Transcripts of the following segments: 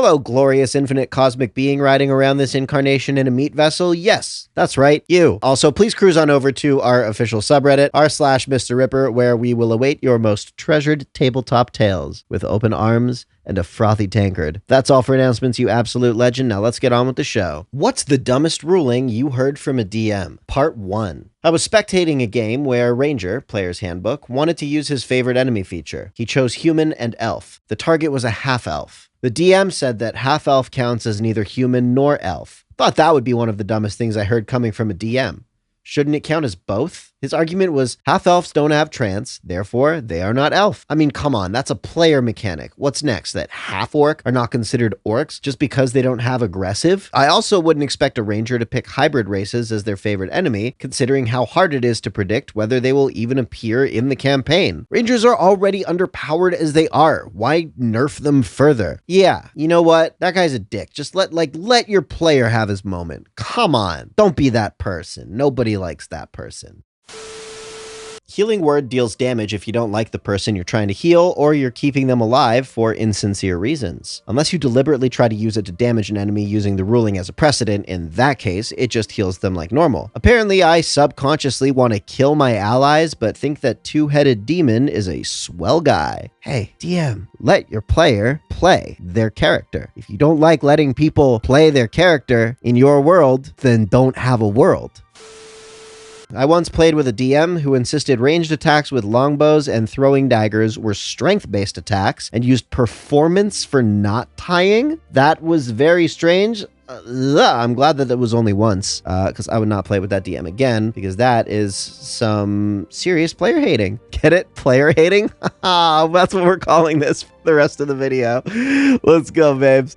Hello, glorious infinite cosmic being riding around this incarnation in a meat vessel. Yes, that's right, you. Also, please cruise on over to our official subreddit, r/Mr. Ripper, where we will await your most treasured tabletop tales with open arms and a frothy tankard. That's all for announcements, you absolute legend. Now let's get on with the show. What's the dumbest ruling you heard from a DM? Part 1. I was spectating a game where Ranger, player's handbook, wanted to use his favorite enemy feature. He chose human and elf. The target was a half-elf. The DM said that half-elf counts as neither human nor elf. Thought that would be one of the dumbest things I heard coming from a DM. Shouldn't it count as both? His argument was, half-elves don't have trance, therefore they are not elf. I mean, come on, that's a player mechanic. What's next? That half-orc are not considered orcs just because they don't have aggressive? I also wouldn't expect a ranger to pick hybrid races as their favorite enemy, considering how hard it is to predict whether they will even appear in the campaign. Rangers are already underpowered as they are. Why nerf them further? Yeah, you know what? That guy's a dick. Just let your player have his moment. Come on. Don't be that person. Nobody likes that person. Healing Word deals damage if you don't like the person you're trying to heal or you're keeping them alive for insincere reasons. Unless you deliberately try to use it to damage an enemy using the ruling as a precedent, in that case, it just heals them like normal. Apparently, I subconsciously want to kill my allies, but think that two-headed demon is a swell guy. Hey, DM, let your player play their character. If you don't like letting people play their character in your world, then don't have a world. I once played with a DM who insisted ranged attacks with longbows and throwing daggers were strength-based attacks and used performance for not tying. That was very strange. I'm glad that it was only once, because I would not play with that DM again, because that is some serious player hating. Get it? Player hating? That's what we're calling this for the rest of the video. Let's go, babes.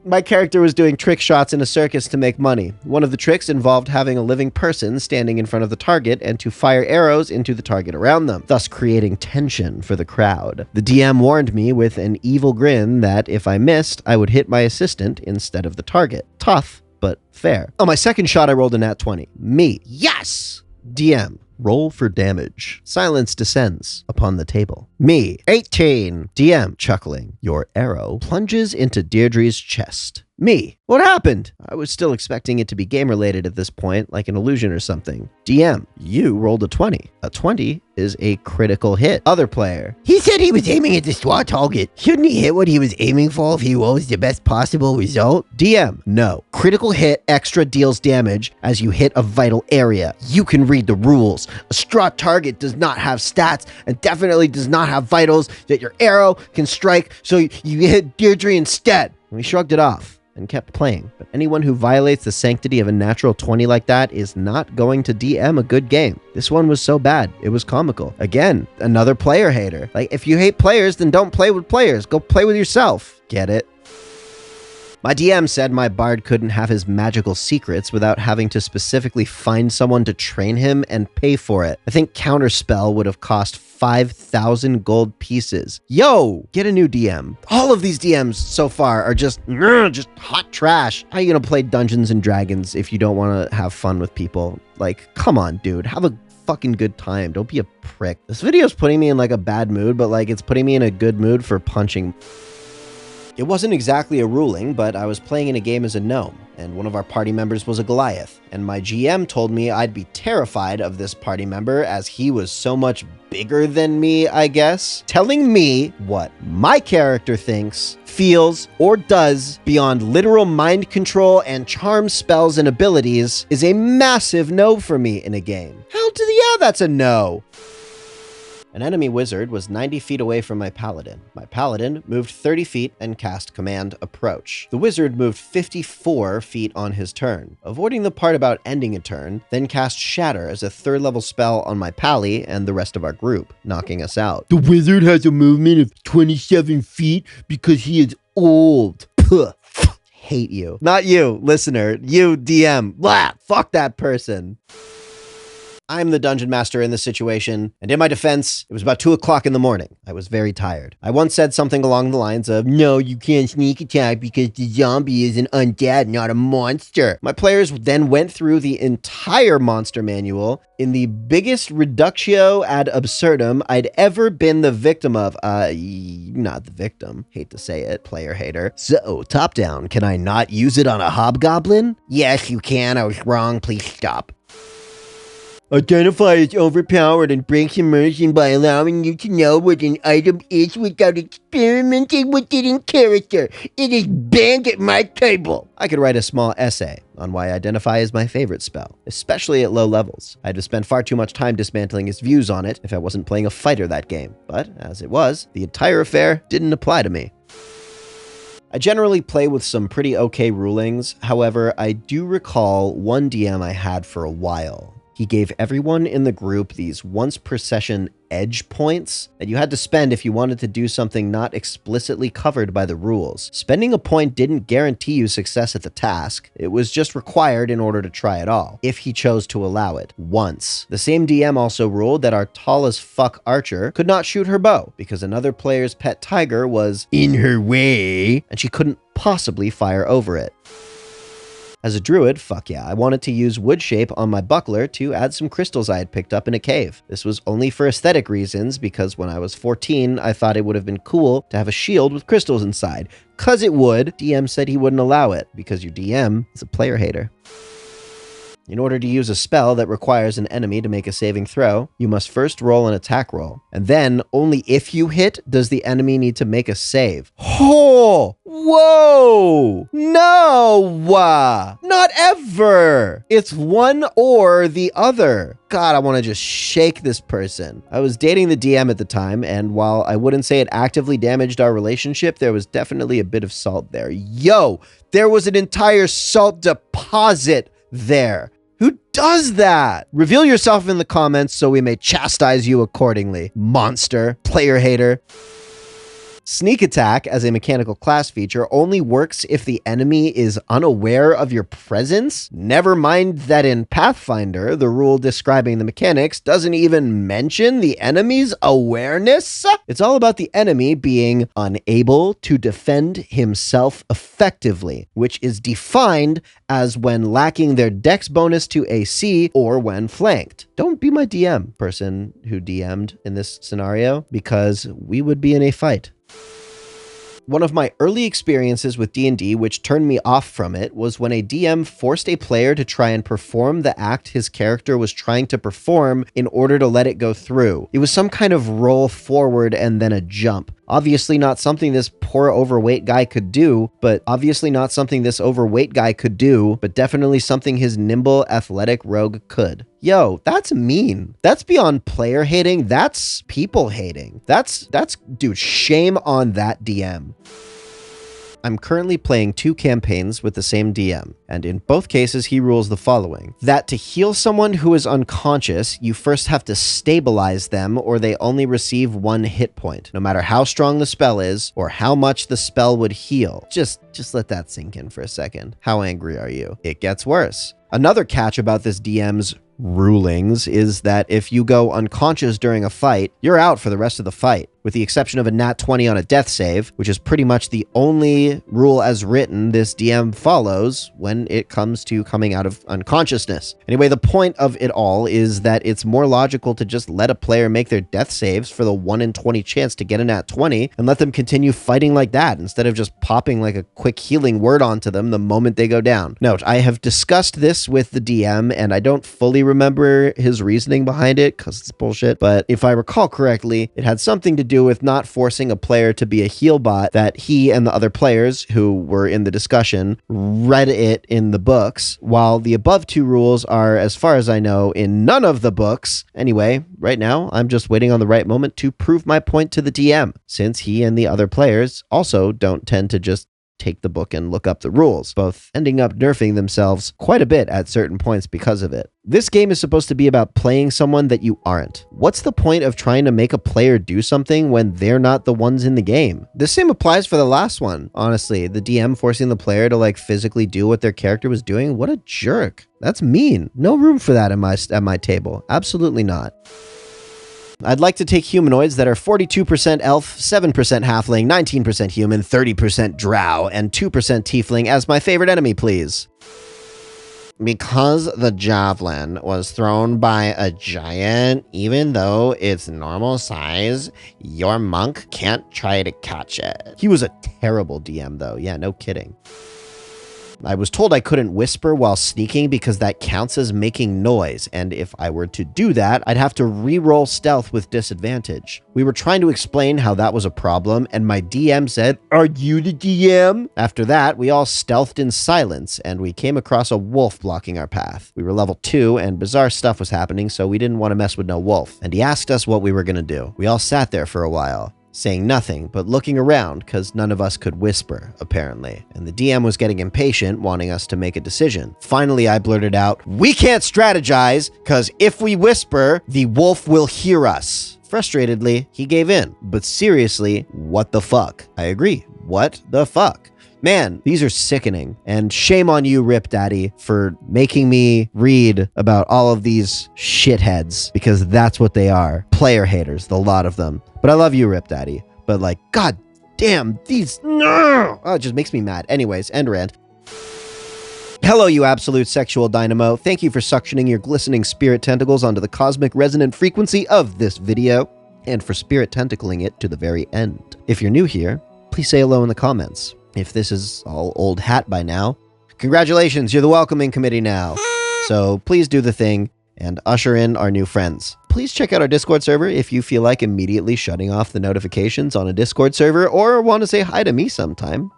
My character was doing trick shots in a circus to make money. One of the tricks involved having a living person standing in front of the target and to fire arrows into the target around them, thus creating tension for the crowd. The DM warned me with an evil grin that if I missed, I would hit my assistant instead of the target. Tough, but fair. On my second shot, I rolled a nat 20. Me. Yes! DM. Roll for damage. Silence descends upon the table. Me, 18. DM, chuckling. Your arrow plunges into Deirdre's chest. Me, what happened? I was still expecting it to be game-related at this point, like an illusion or something. DM, you rolled a 20. A 20 is a critical hit. Other player. He said he was aiming at the SWAT target. Shouldn't he hit what he was aiming for if he was the best possible result? DM, no. Critical hit extra deals damage as you hit a vital area. You can read the rules. A straw target does not have stats and definitely does not have vitals that your arrow can strike, so you hit Deirdre instead. And we shrugged it off and kept playing. But anyone who violates the sanctity of a natural 20 like that is not going to DM a good game. This one was so bad, it was comical. Again, another player hater. Like, if you hate players, then don't play with players. Go play with yourself. Get it? My DM said my bard couldn't have his magical secrets without having to specifically find someone to train him and pay for it. I think Counterspell would have cost 5,000 gold pieces. Yo, get a new DM. All of these DMs so far are just hot trash. How are you gonna play Dungeons and Dragons if you don't want to have fun with people? Like, come on, dude. Have a fucking good time. Don't be a prick. This video is putting me in like a bad mood, but like it's putting me in a good mood for punching. It wasn't exactly a ruling, but I was playing in a game as a gnome, and one of our party members was a Goliath, and my GM told me I'd be terrified of this party member as he was so much bigger than me, I guess. Telling me what my character thinks, feels, or does beyond literal mind control and charm spells and abilities is a massive no for me in a game. Yeah, that's a no. An enemy wizard was 90 feet away from my paladin. My paladin moved 30 feet and cast Command Approach. The wizard moved 54 feet on his turn, avoiding the part about ending a turn, then cast Shatter as a third-level spell on my pally and the rest of our group, knocking us out. The wizard has a movement of 27 feet because he is old. Puh. Hate you. Not you, listener. You, DM. Blah, fuck that person. I'm the dungeon master in this situation, and in my defense, it was about 2 o'clock in the morning. I was very tired. I once said something along the lines of, "No, you can't sneak attack because the zombie is an undead, not a monster." My players then went through the entire monster manual in the biggest reductio ad absurdum I'd ever been the victim of. Not the victim. Hate to say it, player hater. So, Topdown, can I not use it on a hobgoblin? Yes, you can. I was wrong. Please stop. Identify as overpowered and breaks immersion by allowing you to know what an item is without experimenting with it in character. It is banned at my table. I could write a small essay on why Identify is my favorite spell, especially at low levels. I'd have spent far too much time dismantling his views on it if I wasn't playing a fighter that game. But, as it was, the entire affair didn't apply to me. I generally play with some pretty okay rulings. However, I do recall one DM I had for a while. He gave everyone in the group these once per session edge points that you had to spend if you wanted to do something not explicitly covered by the rules. Spending a point didn't guarantee you success at the task. It was just required in order to try it all, if he chose to allow it, once. The same DM also ruled that our tall as fuck archer could not shoot her bow because another player's pet tiger was in her way and she couldn't possibly fire over it. As a druid, fuck yeah, I wanted to use wood shape on my buckler to add some crystals I had picked up in a cave. This was only for aesthetic reasons because when I was 14, I thought it would have been cool to have a shield with crystals inside. 'Cause it would, DM said he wouldn't allow it because your DM is a player hater. In order to use a spell that requires an enemy to make a saving throw, you must first roll an attack roll. And then, only if you hit, does the enemy need to make a save. Oh! Whoa! No! Not ever! It's one or the other. God, I want to just shake this person. I was dating the DM at the time, and while I wouldn't say it actively damaged our relationship, there was definitely a bit of salt there. Yo! There was an entire salt deposit there. Who does that? Reveal yourself in the comments so we may chastise you accordingly. Monster, player hater. Sneak attack as a mechanical class feature only works if the enemy is unaware of your presence. Never mind that in Pathfinder, the rule describing the mechanics doesn't even mention the enemy's awareness. It's all about the enemy being unable to defend himself effectively, which is defined as when lacking their dex bonus to AC or when flanked. Don't be my DM, person who DM'd in this scenario, because we would be in a fight. One of my early experiences with D&D which turned me off from it was when a DM forced a player to try and perform the act his character was trying to perform in order to let it go through. It was some kind of roll forward and then a jump. Obviously not something this poor overweight guy could do, but definitely something his nimble athletic rogue could. Yo, that's mean. That's beyond player hating. That's people hating. Dude, shame on that DM. I'm currently playing 2 campaigns with the same DM, and in both cases he rules the following: that to heal someone who is unconscious, you first have to stabilize them or they only receive 1 hit point, no matter how strong the spell is or how much the spell would heal. Just let that sink in for a second. How angry are you? It gets worse. Another catch about this DM's rulings is that if you go unconscious during a fight, you're out for the rest of the fight, with the exception of a nat 20 on a death save, which is pretty much the only rule as written this DM follows when it comes to coming out of unconsciousness. Anyway, the point of it all is that it's more logical to just let a player make their death saves for the 1 in 20 chance to get a nat 20 and let them continue fighting like that instead of just popping like a quick healing word onto them the moment they go down. Note, I have discussed this with the DM and I don't fully remember his reasoning behind it because it's bullshit, but if I recall correctly, it had something to do with not forcing a player to be a heal bot that he and the other players who were in the discussion read it in the books, while the above 2 rules are, as far as I know, in none of the books. Anyway, right now, I'm just waiting on the right moment to prove my point to the DM, since he and the other players also don't tend to just take the book and look up the rules, both ending up nerfing themselves quite a bit at certain points because of it. This game is supposed to be about playing someone that you aren't. What's the point of trying to make a player do something when they're not the ones in the game? The same applies for the last one, honestly. The DM forcing the player to like physically do what their character was doing. What a jerk. That's mean. No room for that at my table. Absolutely not. I'd like to take humanoids that are 42% elf, 7% halfling, 19% human, 30% drow, and 2% tiefling as my favorite enemy, please. Because the javelin was thrown by a giant, even though it's normal size, your monk can't try to catch it. He was a terrible DM though. Yeah, no kidding. I was told I couldn't whisper while sneaking because that counts as making noise, and if I were to do that, I'd have to re-roll stealth with disadvantage. We were trying to explain how that was a problem, and my DM said, "Are you the DM?" After that, we all stealthed in silence, and we came across a wolf blocking our path. We were level 2, and bizarre stuff was happening, so we didn't want to mess with no wolf, and he asked us what we were gonna do. We all sat there for a while, saying nothing, but looking around because none of us could whisper, apparently. And the DM was getting impatient, wanting us to make a decision. Finally, I blurted out, "We can't strategize, because if we whisper, the wolf will hear us." Frustratedly, he gave in. But seriously, what the fuck? I agree. What the fuck? Man, these are sickening. And shame on you, Rip Daddy, for making me read about all of these shitheads, because that's what they are. Player haters, the lot of them. But I love you, Rip Daddy. But like, god damn, these... No! Oh, it just makes me mad. Anyways, end rant. Hello, you absolute sexual dynamo. Thank you for suctioning your glistening spirit tentacles onto the cosmic resonant frequency of this video, and for spirit tentacling it to the very end. If you're new here, please say hello in the comments. If this is all old hat by now, congratulations, you're the welcoming committee now. So please do the thing and usher in our new friends. Please check out our Discord server if you feel like immediately shutting off the notifications on a Discord server or want to say hi to me sometime.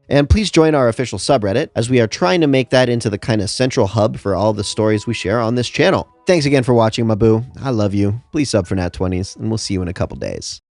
And please join our official subreddit, as we are trying to make that into the kind of central hub for all the stories we share on this channel. Thanks again for watching, my boo. I love you. Please sub for Nat 20s, and we'll see you in a couple days.